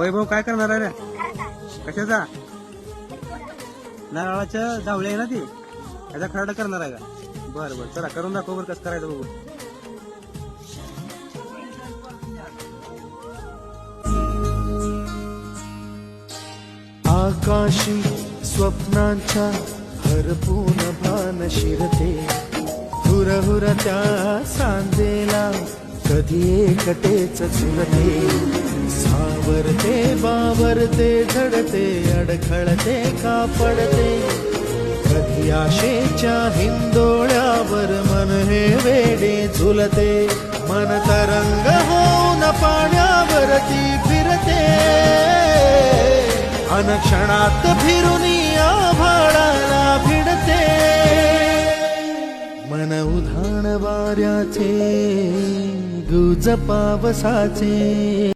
वैभव काय करणार आहे रे? कशाचा? नारळाच्या जावळी आहे ना ती, याचा खराडा करणार आहे का? बरं बरं, चला करून दाखव बरं कसं करायचं बघू. आकाशी स्वप्नांच्या हरपून भान शिरते, हुरहुर त्या सांजेला कधी एकटेच झुलते. सावरते बावरते झडते, अडखळते का पडते, कधी आशेच्या हिंदोळ्यावर मन हे वेडे झुलते. मन तरंग होऊन पाण्यावरती फिरते, अनक्षणात फिरून आभाळाला भिडते. मन उधाण वाऱ्याचे, गुज पावसाचे.